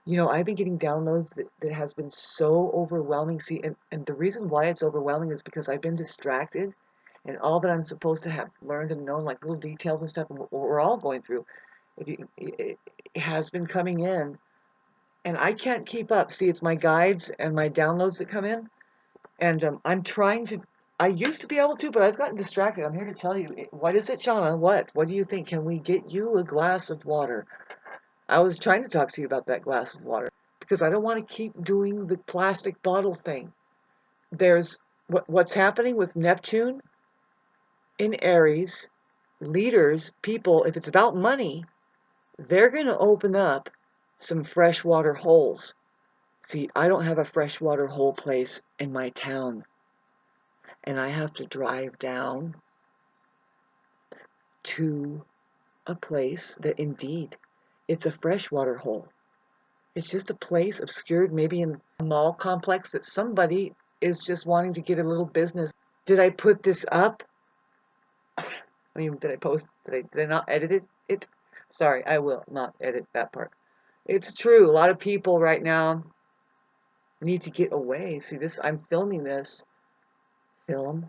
You know, I've been getting downloads that has been so overwhelming. See, and the reason why it's overwhelming is because I've been distracted, and all that I'm supposed to have learned and known, like little details and stuff, and what we're all going through, it has been coming in, and I can't keep up. See, it's my guides and my downloads that come in, and I'm trying to. I used to be able to, but I've gotten distracted. I'm here to tell you. What is it, Shauna? What? What do you think? Can we get you a glass of water? I was trying to talk to you about that glass of water because I don't want to keep doing the plastic bottle thing. There's what's happening with Neptune in Aries, leaders, people, if it's about money, they're going to open up some freshwater holes. See, I don't have a freshwater hole place in my town, and I have to drive down to a place that indeed it's a freshwater hole. It's just a place obscured, maybe in a mall complex that somebody is just wanting to get a little business. Did I put this up? I mean, did I post? Did I not edit it? Sorry, I will not edit that part. It's true. A lot of people right now need to get away. See this? I'm filming this. Film?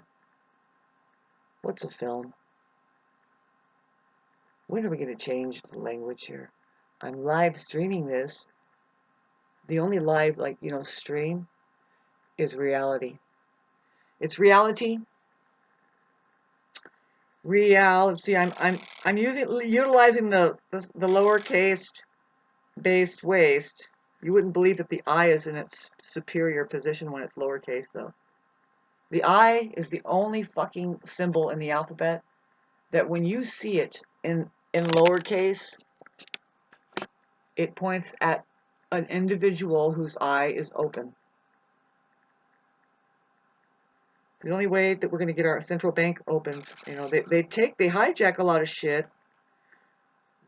What's a film? When are we going to change the language here? I'm live streaming this. The only live, like, stream is reality. It's reality. See, I'm utilizing the lowercase based waist. You wouldn't believe that the I is in its superior position when it's lowercase, though. The I is the only fucking symbol in the alphabet that when you see it in lowercase, it points at an individual whose eye is open. The only way that we're going to get our central bank open, they hijack a lot of shit.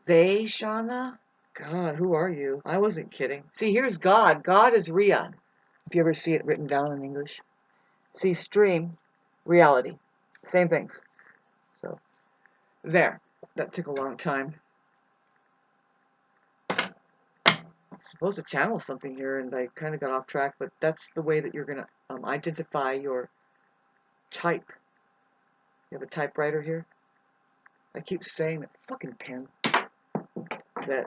Shauna? God, who are you? I wasn't kidding. See, here's God. God is Ria. If you ever see it written down in English. See, stream, reality. Same thing. So, there. That took a long time. I'm supposed to channel something here, and I kind of got off track, but that's the way that you're going to identify your type. You have a typewriter here? I keep saying that fucking pen. That,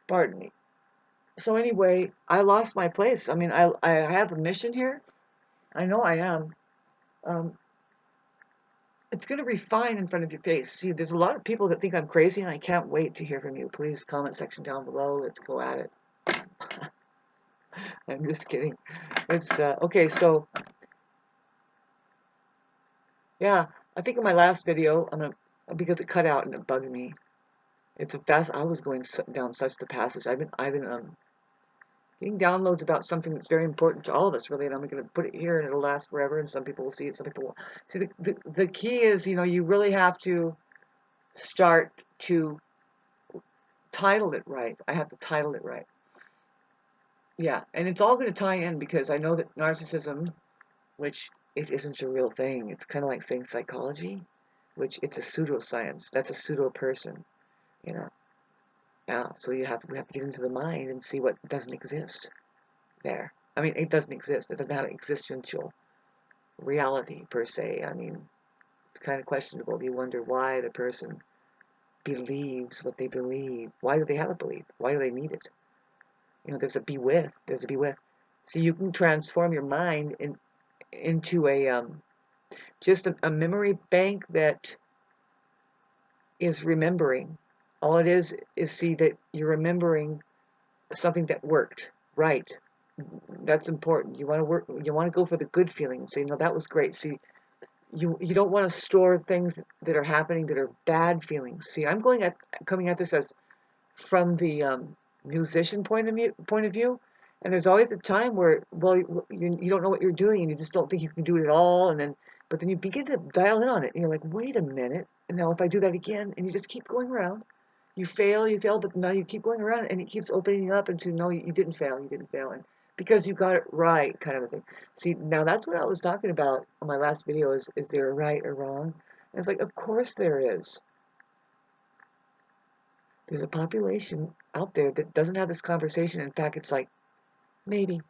pardon me. So anyway, I lost my place. I mean, I have a mission here. I know I am. It's going to refine in front of your face. See, there's a lot of people that think I'm crazy, and I can't wait to hear from you. Please, comment section down below. Let's go at it. I'm just kidding. It's, okay, so, yeah, I think in my last video, because it cut out and it bugged me. It's a fast, I was going down such the passage. I've been getting downloads about something that's very important to all of us, really, and I'm going to put it here, and it'll last forever, and some people will see it, some people won't. See, the key is, you really have to start to title it right. I have to title it right. Yeah, and it's all going to tie in, because I know that narcissism, which it isn't a real thing, it's kind of like saying psychology, which it's a pseudoscience. That's a pseudo person, Yeah, so we have to get into the mind and see what doesn't exist there. I mean, it doesn't exist. It doesn't have an existential reality, per se. I mean, it's kind of questionable. You wonder why the person believes what they believe. Why do they have a belief? Why do they need it? There's a be with. There's a be with. So you can transform your mind into just a memory bank that is remembering. All it is see that you're remembering something that worked, right? That's important. You want to go for the good feeling and say, no, that was great. See, you don't want to store things that are happening that are bad feelings. See, I'm coming at this as from the musician point of view, and there's always a time where, well, you don't know what you're doing, and you just don't think you can do it at all, but then you begin to dial in on it, and you're like, wait a minute, and now if I do that again, and you just keep going around, you fail, but now you keep going around, and it keeps opening up into, no, you didn't fail, and because you got it right, kind of a thing. See, now that's what I was talking about on my last video, is there a right or wrong? And it's like, of course there is. There's a population out there that doesn't have this conversation. In fact, it's like, maybe.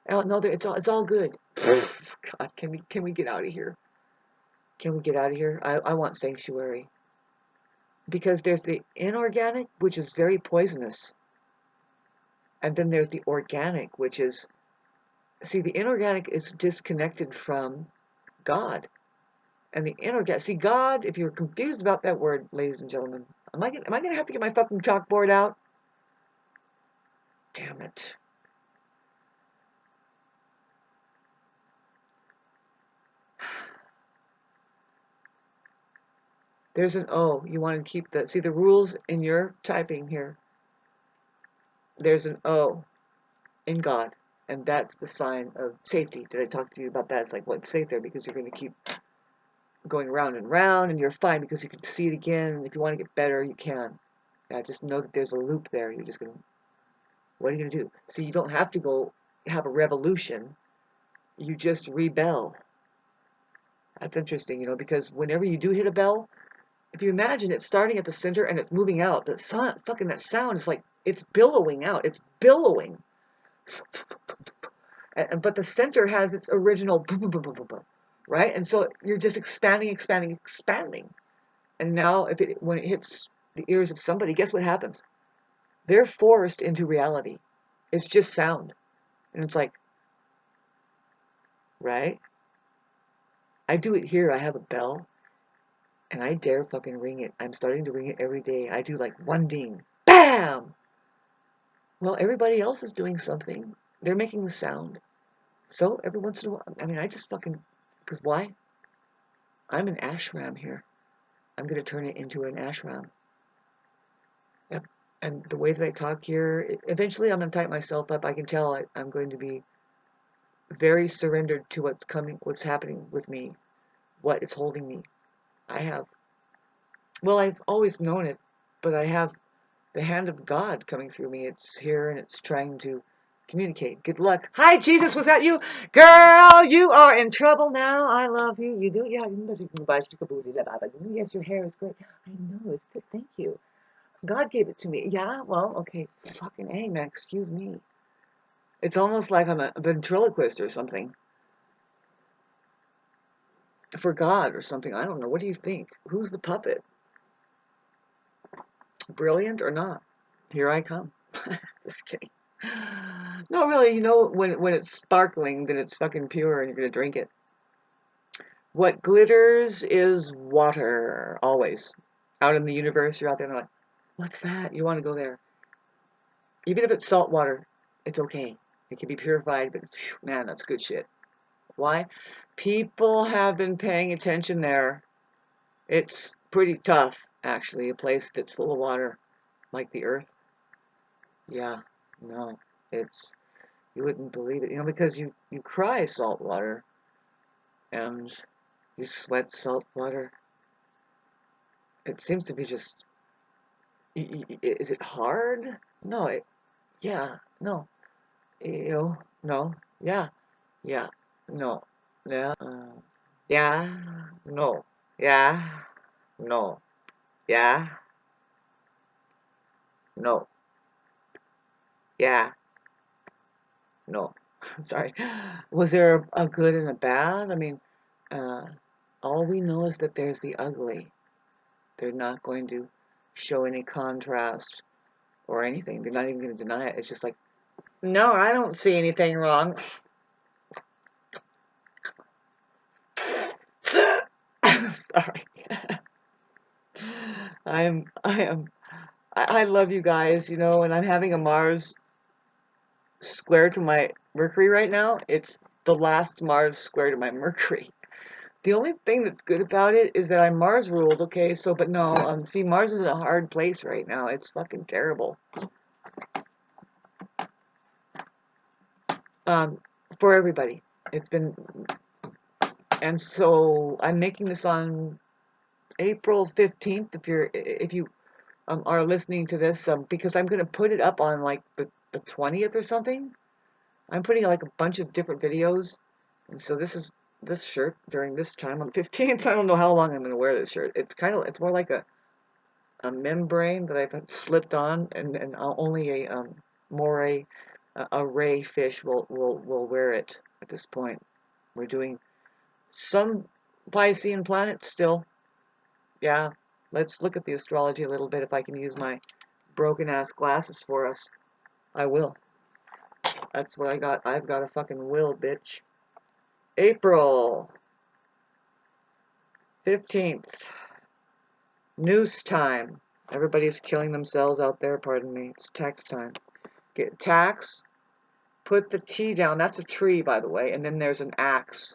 Oh, no, it's all good. God, can we get out of here? Can we get out of here? I want sanctuary. Because there's the inorganic, which is very poisonous. And then there's the organic, which is, see, the inorganic is disconnected from God. And the inorganic, see, God, if you're confused about that word, ladies and gentlemen, am I gonna have to get my fucking chalkboard out? Damn it. There's an O. You want to keep the, see the rules in your typing here. There's an O in God. And that's the sign of safety. Did I talk to you about that? It's like, well, it's safe there because you're going to keep going round and round, and you're fine because you can see it again. And if you want to get better, you can. Yeah, just know that there's a loop there. You're just going to, what are you going to do? See, you don't have to go have a revolution. You just rebel. That's interesting, you know, because whenever you do hit a bell, if you imagine it's starting at the center and it's moving out, that sound, fucking that sound is like, it's billowing out. It's billowing. But the center has its original, right? And so you're just expanding, expanding, expanding. And now when it hits the ears of somebody, guess what happens? They're forced into reality. It's just sound. And it's like, right? I do it here. I have a bell. And I dare fucking ring it. I'm starting to ring it every day. I do like one ding. Bam! Well, everybody else is doing something. They're making the sound. So every once in a while, I mean, I just fucking, because why? I'm an ashram here. I'm going to turn it into an ashram. Yep. And the way that I talk here, eventually I'm going to type myself up. I can tell I'm going to be very surrendered to what's coming, what's happening with me, what is holding me. Well, I've always known it, but I have the hand of God coming through me. It's here and it's trying to communicate. Good luck. Hi, Jesus, was that you? Girl, you are in trouble now. I love you. You do? Yeah. Yes, your hair is great. I know, it's good. Thank you. God gave it to me. Yeah, well, okay. Fucking A, man. Excuse me. It's almost like I'm a ventriloquist or something. For God or something. I don't know. What do you think? Who's the puppet? Brilliant or not? Here I come. Just kidding. No, really, you know, when it's sparkling, then it's fucking pure and you're gonna drink it. What glitters is water, always. Out in the universe, you're out there and like, what's that? You want to go there. Even if it's salt water, it's okay. It can be purified, but phew, man, that's good shit. Why? People have been paying attention there. It's pretty tough, actually, a place that's full of water, like the earth. Yeah, no, it's, you wouldn't believe it, you know, because you cry salt water and you sweat salt water. It seems to be just, is it hard? No, yeah, no, you know, no, yeah, yeah, no, yeah, yeah, no, yeah, no, yeah, no, yeah, no. Sorry. Was there a good and a bad? I mean, uh, all we know is that there's the ugly. They're not going to show any contrast or anything. They're not even going to deny it. It's just like, no, I don't see anything wrong. Sorry. I love you guys, you know, and I'm having a Mars square to my Mercury right now. It's the last Mars square to my Mercury. The only thing that's good about it is that I'm Mars ruled, okay, so, but no, see, Mars is in a hard place right now. It's fucking terrible. For everybody. It's been, and so I'm making this on April 15th, if you are listening to this, because I'm going to put it up on like the 20th or something. I'm putting like a bunch of different videos, and so this shirt during this time on the 15th. I don't know how long I'm going to wear this shirt. It's more like a membrane that I've slipped on, and only a ray fish will wear it at this point. We're doing some Piscean planets still. Yeah, let's look at the astrology a little bit. If I can use my broken ass glasses for us, I will. That's what I got. I've got a fucking will, bitch. April 15th. Noose time. Everybody's killing themselves out there, pardon me. It's tax time. Get tax, put the T down. That's a tree, by the way. And then there's an axe.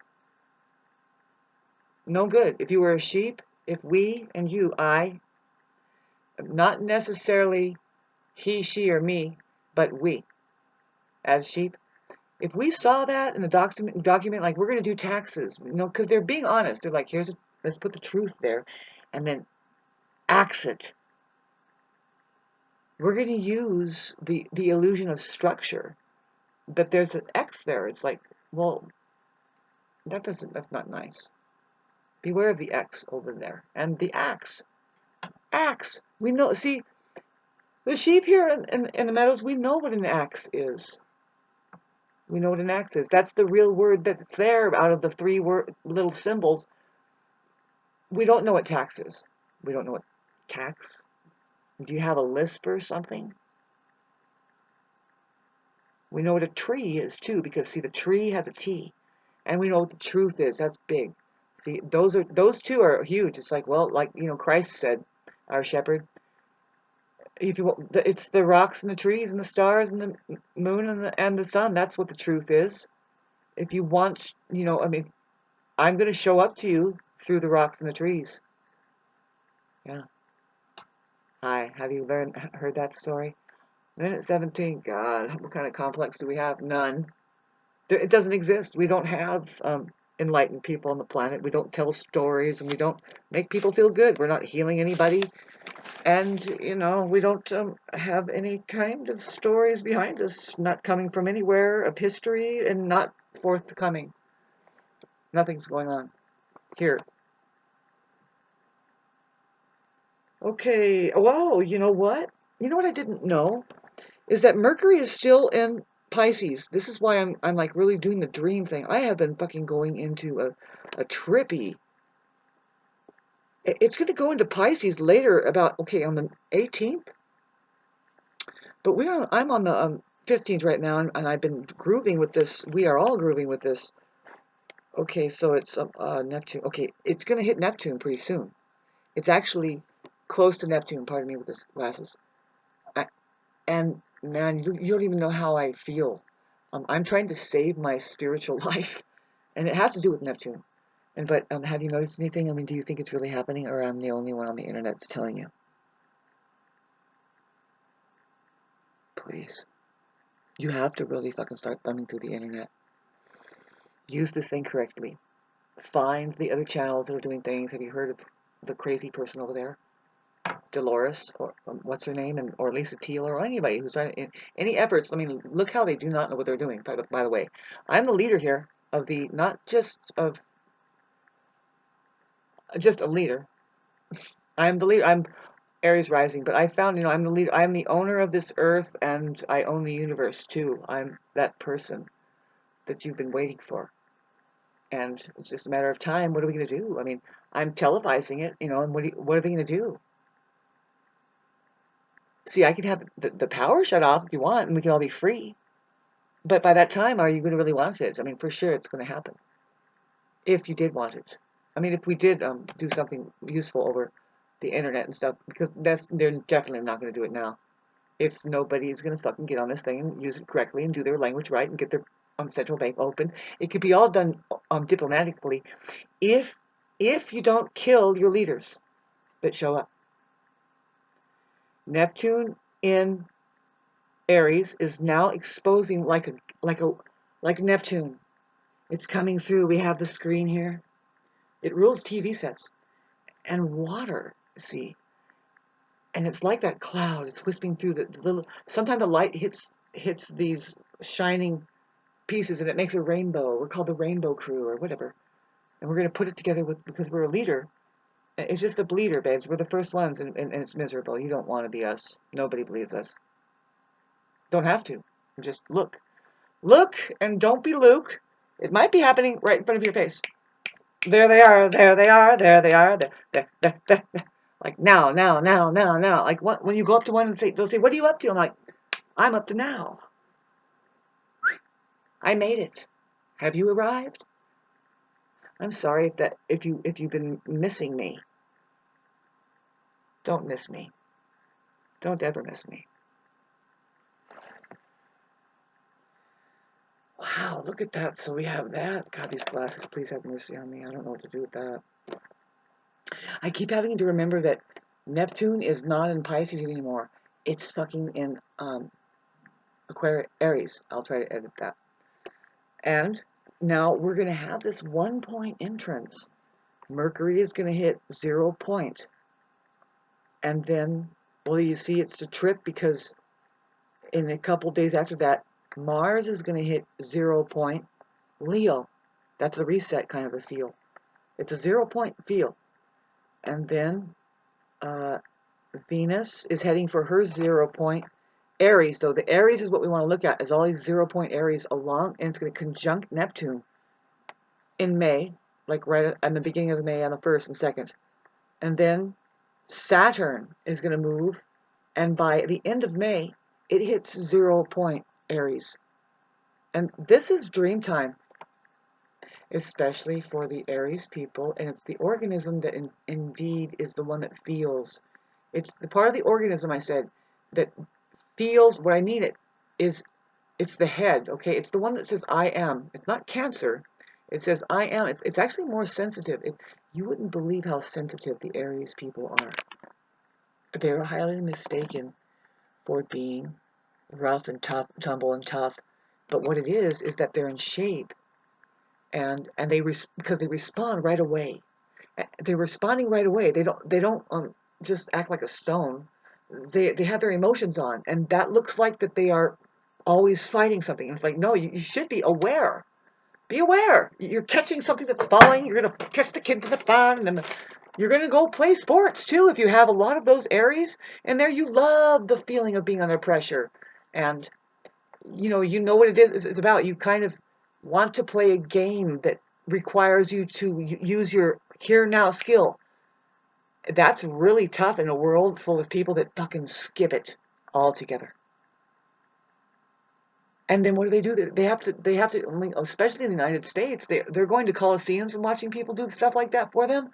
No good. If you were a sheep, if we and you, I, not necessarily he, she, or me, but we, as sheep, if we saw that in the document, like, we're going to do taxes, you know, because they're being honest. They're like, let's put the truth there, and then axe it. We're going to use the illusion of structure, but there's an X there. It's like, well, that's not nice. Beware of the X over there. And the axe. Axe. We know, see, the sheep here in the meadows, we know what an axe is. We know what an axe is. That's the real word that's there out of the three little symbols. We don't know what tax is. We don't know what tax. Do you have a lisp or something? We know what a tree is too, because see, the tree has a T. And we know what the truth is. That's big. See, those two are huge. It's like, well, like, you know, Christ said, our shepherd, if you want, it's the rocks and the trees and the stars and the moon and the sun. That's what the truth is. If you want, you know, I mean, I'm going to show up to you through the rocks and the trees. Yeah. Hi. Have you heard that story? Minute 17. God, what kind of complex do we have? None. It doesn't exist. We don't have enlightened people on the planet. We don't tell stories, and we don't make people feel good. We're not healing anybody. And, you know, we don't have any kind of stories behind us, not coming from anywhere of history and not forthcoming. Nothing's going on here. Okay, whoa, you know what? You know what I didn't know? Is that Mercury is still in Pisces. This is why I'm like really doing the dream thing. I have been fucking going into a trippy. It's going to go into Pisces later about, okay, on the 18th. But I'm on the 15th right now, and I've been grooving with this. We are all grooving with this. Okay, so it's Neptune. Okay, it's going to hit Neptune pretty soon. It's actually close to Neptune, pardon me with the glasses. And man, you don't even know how I feel. I'm trying to save my spiritual life, and it has to do with Neptune. But have you noticed anything? I mean, do you think it's really happening, or I'm the only one on the internet that's telling you? Please. You have to really fucking start thumbing through the internet. Use this thing correctly. Find the other channels that are doing things. Have you heard of the crazy person over there? Dolores, or what's her name, or Lisa Teal, or anybody who's trying to, any efforts. I mean, look how they do not know what they're doing. By the way, I'm the leader here of the, not just a leader. I'm the leader. I'm Aries rising, but I found, you know, I'm the leader. I'm the owner of this earth, and I own the universe too. I'm that person that you've been waiting for, and it's just a matter of time. What are we going to do? I mean, I'm televising it, you know, and what are they going to do? See, I can have the power shut off if you want, and we can all be free. But by that time, are you going to really want it? I mean, for sure it's going to happen. If you did want it. I mean, if we did do something useful over the internet and stuff, because they're definitely not going to do it now. If nobody is going to fucking get on this thing and use it correctly and do their language right and get their central bank open. It could be all done diplomatically if you don't kill your leaders that show up. Neptune in Aries is now exposing like Neptune. It's coming through. We have the screen here. It rules TV sets and water. See, and it's like that cloud. It's wisping through the little. Sometimes the light hits these shining pieces, and it makes a rainbow. We're called the Rainbow Crew or whatever, and we're going to put it together because we're a leader. It's just a bleeder, babes. We're the first ones, and it's miserable. You don't want to be us. Nobody believes us. Don't have to. Just look. Look, and don't be Luke. It might be happening right in front of your face. There they are, there they are, there they are, there. Like now. Like what, when you go up to one and they'll say, what are you up to? I'm like, I'm up to now. I made it. Have you arrived? I'm sorry if you've been missing me. Don't miss me. Don't ever miss me. Wow, look at that. So we have that. God, these glasses, please have mercy on me. I don't know what to do with that. I keep having to remember that Neptune is not in Pisces anymore. It's fucking in Aries. I'll try to edit that. And now we're going to have this 1 point entrance. Mercury is going to hit 0 point. And then, well, you see it's a trip because in a couple days after that, Mars is going to hit 0 point. Leo. That's a reset kind of a feel. It's a 0 point feel. And then Venus is heading for her 0 point. Aries, though, the Aries is what we want to look at, is all these 0 point Aries along, and it's going to conjunct Neptune in May, like right at the beginning of May on the 1st and 2nd. And then Saturn is going to move, and by the end of May, it hits 0 point Aries. And this is dream time, especially for the Aries people, and it's the organism that indeed is the one that feels. It's the part of the organism, I said, that feels what I mean is it's the head, okay? It's the one that says I am. It's not Cancer. It says I am. It's actually more sensitive. You wouldn't believe how sensitive the Aries people are. They're highly mistaken for being rough and tough, tumble and tough. But what it is that they're in shape, and because they respond right away. They're responding right away. They don't just act like a stone. They have their emotions on, and that looks like that they are always fighting something. And it's like, no, you should be aware. Be aware. You're catching something that's falling. You're going to catch the kid with the fun, and you're going to go play sports too. If you have a lot of those Aries in there, you love the feeling of being under pressure, and you know what it is. It's about. You kind of want to play a game that requires you to use your here now skill. That's really tough in a world full of people that fucking skip it altogether. And then what do? They have to, especially in the United States, they're going to coliseums and watching people do stuff like that for them.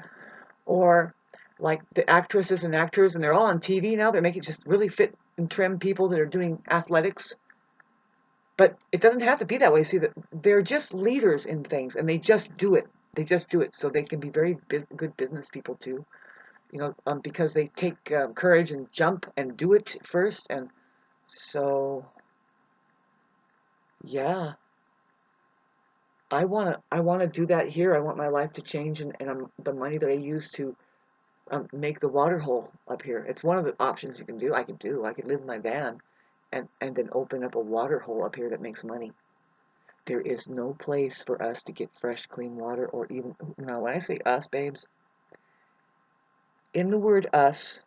Or like the actresses and actors, and they're all on TV now. They're making just really fit and trim people that are doing athletics. But it doesn't have to be that way. See, that they're just leaders in things, and they just do it. They just do it, so they can be very good business people too. Because they take courage and jump and do it first, and so yeah, I wanna do that here. I want my life to change, and the money that I use to make the water hole up here. It's one of the options you can do. I could live in my van, and then open up a water hole up here that makes money. There is no place for us to get fresh, clean water, or even now. When I say us, babes, in the word us.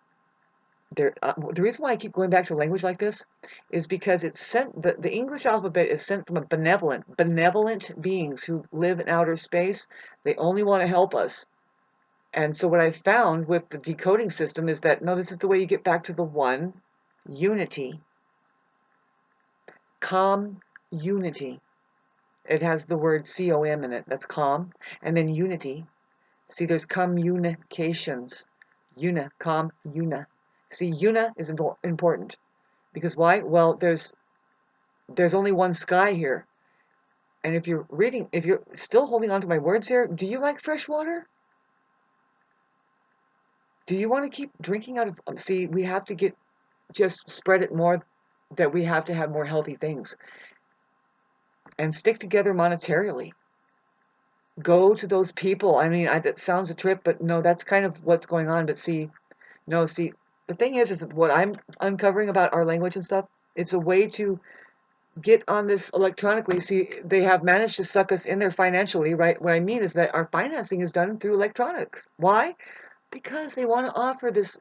The reason why I keep going back to language like this is because it's sent. The English alphabet is sent from a benevolent beings who live in outer space. They only want to help us. And so what I found with the decoding system is that no, this is the way you get back to the one, unity, calm, unity. It has the word COM in it. That's calm, and then unity. See, there's communications. Una. See, una is important. Because why? Well, there's only one sky here. And if you're still holding on to my words here, do you like fresh water? Do you want to keep drinking out of, see, we have to just spread it more, that we have to have more healthy things. And stick together monetarily. Go to those people. I mean, that sounds a trip, but no, that's kind of what's going on. But see, the thing is that what I'm uncovering about our language and stuff, it's a way to get on this electronically. See, they have managed to suck us in there financially, right? What I mean is that our financing is done through electronics. Why? Because they want to offer this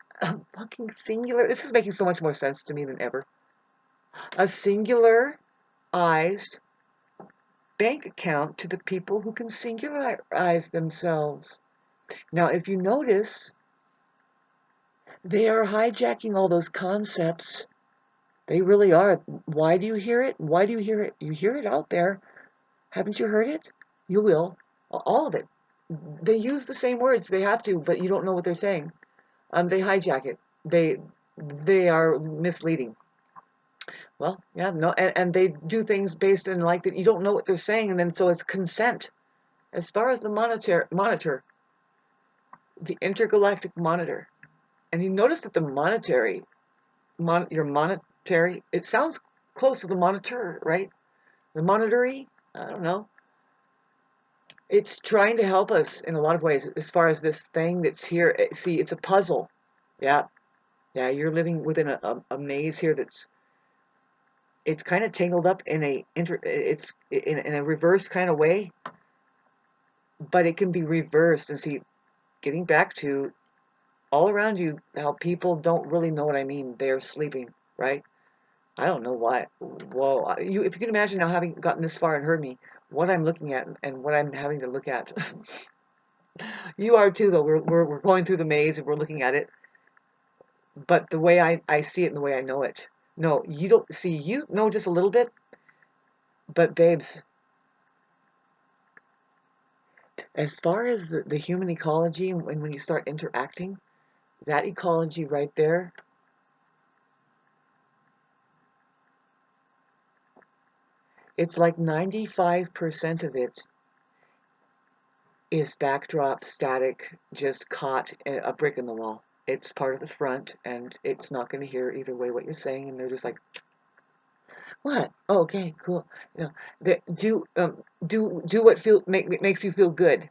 fucking singular, this is making so much more sense to me than ever. A singularized bank account to the people who can singularize themselves. Now, if you notice, they are hijacking all those concepts. They really are. Why do you hear it? Why do you hear it? You hear it out there. Haven't you heard it? You will. All of it. They use the same words. They have to, but you don't know what they're saying. They hijack it. They are misleading. Well, yeah, no, and they do things based in like that you don't know what they're saying, and then so it's consent. As far as the monitor, the intergalactic monitor, and you notice that the monetary, your monetary, it sounds close to the monitor, right? The monitory, I don't know. It's trying to help us in a lot of ways as far as this thing that's here. See, it's a puzzle. Yeah, yeah, you're living within a maze here it's kind of tangled up in it's in a reverse kind of way, but it can be reversed. And see, getting back to all around you, how people don't really know what I mean. They're sleeping, right? I don't know why. Whoa, if you can imagine now, having gotten this far and heard me, what I'm looking at and what I'm having to look at. You are too, though. We're going through the maze and we're looking at it, but the way I see it and the way I know it. No, you don't see. You know just a little bit, but babes, as far as the human ecology and when you start interacting, that ecology right there, it's like 95% of it is backdrop, static, just caught a brick in the wall. It's part of the front, and it's not going to hear either way what you're saying, and they're just like, "What? Oh, okay, cool." You know, do what makes you feel good,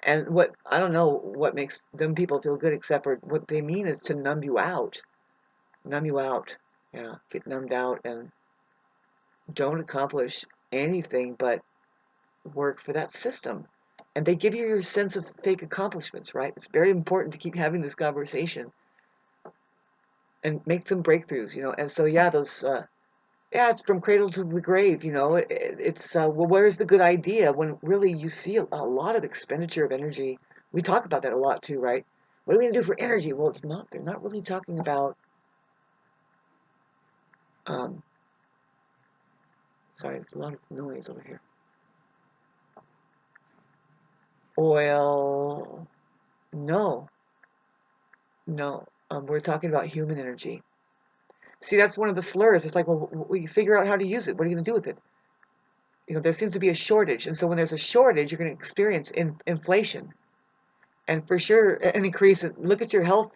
and what I don't know what makes them people feel good, except for what they mean is to numb you out, yeah, get numbed out, and don't accomplish anything but work for that system. And they give you your sense of fake accomplishments, right? It's very important to keep having this conversation and make some breakthroughs, And so, yeah, yeah, it's from cradle to the grave, It's, well, where's the good idea when really you see a lot of expenditure of energy? We talk about that a lot too, right? What are we going to do for energy? Well, they're not really talking about, um, sorry, there's a lot of noise over here. Oil, no, no, we're talking about human energy. See, that's one of the slurs. It's like, well, we figure out how to use it. What are you going to do with it? There seems to be a shortage. And so when there's a shortage, you're going to experience inflation. And for sure, an increase. Look at your health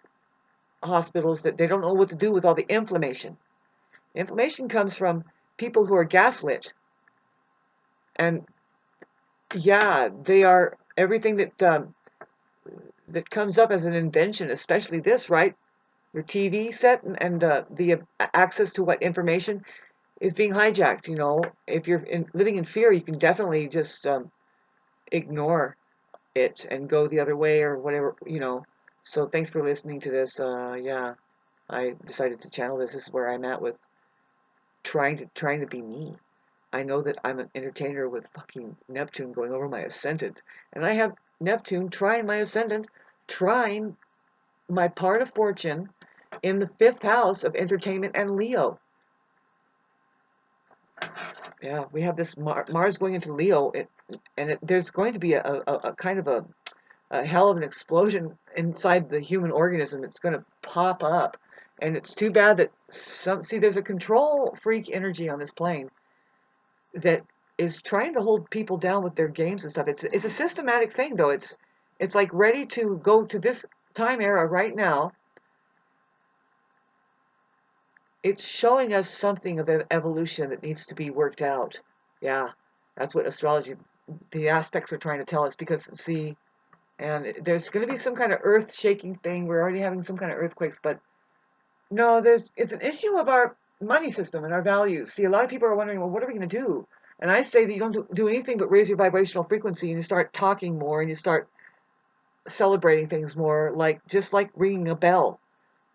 hospitals that they don't know what to do with all the inflammation. Inflammation comes from people who are gaslit. And yeah, they are everything that comes up as an invention, especially this, right? Your TV set and the access to what information is being hijacked. If you're living in fear, you can definitely just ignore it and go the other way or whatever. So thanks for listening to this. Yeah, I decided to channel this. This is where I'm at with trying to be me. I know that I'm an entertainer with fucking Neptune going over my ascendant, and I have Neptune trying my ascendant, trying my part of fortune in the 5th house of entertainment and Leo. Yeah, we have this Mars going into Leo, and there's going to be a kind of a hell of an explosion inside the human organism. It's going to pop up, and it's too bad that there's a control freak energy on this plane that is trying to hold people down with their games and stuff. It's a systematic thing, though. It's like ready to go to this time era right now. It's showing us something of evolution that needs to be worked out. Yeah, that's what astrology, the aspects are trying to tell us. Because, see, and there's going to be some kind of earth-shaking thing. We're already having some kind of earthquakes, but no, it's an issue of our money system and our values. See, a lot of people are wondering, well, what are we going to do? And I say that you don't do anything but raise your vibrational frequency, and you start talking more, and you start celebrating things more, like just like ringing a bell,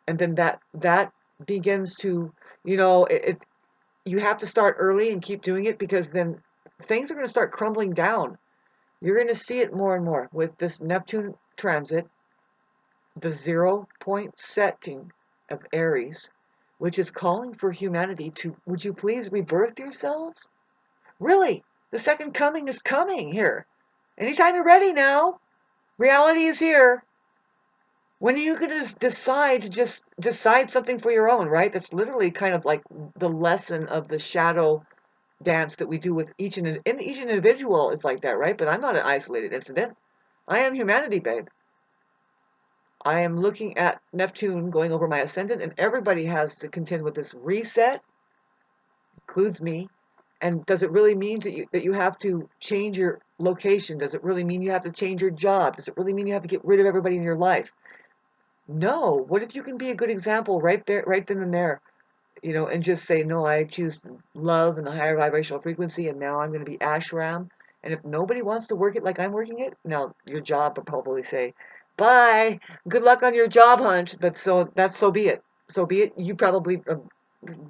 and then that begins to, you have to start early and keep doing it, because then things are going to start crumbling down. You're going to see it more and more with this Neptune transit, the 0 point setting of Aries, which is calling for humanity to, would you please rebirth yourselves? Really, the second coming is coming here. Anytime you're ready now, reality is here. When are you going to decide to just decide something for your own, right? That's literally kind of like the lesson of the shadow dance that we do with each individual is like that, right? But I'm not an isolated incident. I am humanity, babe. I am looking at Neptune going over my ascendant, and everybody has to contend with this reset, includes me. And does it really mean that you have to change your location? Does it really mean you have to change your job? Does it really mean you have to get rid of everybody in your life? No. What if you can be a good example right there, right then and there, and just say, no, I choose love and the higher vibrational frequency, and now I'm going to be ashram. And if nobody wants to work it like I'm working it, now your job will probably say, bye, good luck on your job hunt. But so be it. So be it. You probably,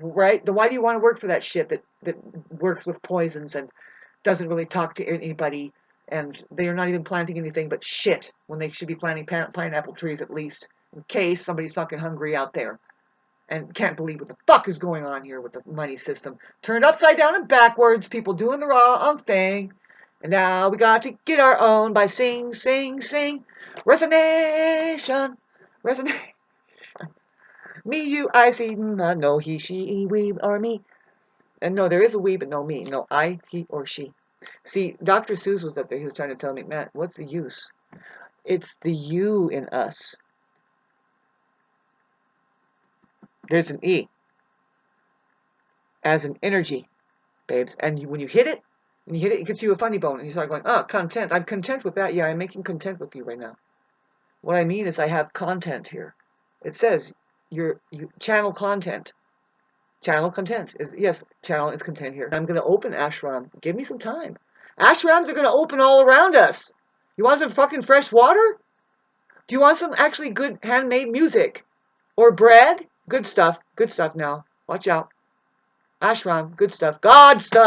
right? Then why do you want to work for that shit that works with poisons and doesn't really talk to anybody, and they are not even planting anything but shit when they should be planting pineapple trees at least, in case somebody's fucking hungry out there and can't believe what the fuck is going on here with the money system. Turned upside down and backwards, people doing the wrong thing. And now we got to get our own by sing, sing, sing. Resonation. Resonation. Me, you, I, see, no, he, she, we, or me. And no, there is a we, but no me. No, I, he, or she. See, Dr. Seuss was up there. He was trying to tell me, Matt, what's the use? It's the you in us. There's an E as an energy, babes. And when you hit it, it gets you a funny bone. And you start going, oh, content. I'm content with that. Yeah, I'm making content with you right now. What I mean is I have content here. It says you channel content. Channel content is, yes, channel is content here. I'm going to open ashram. Give me some time. Ashrams are going to open all around us. You want some fucking fresh water? Do you want some actually good handmade music? Or bread? Good stuff. Good stuff now. Watch out. Ashram. Good stuff. God stuff.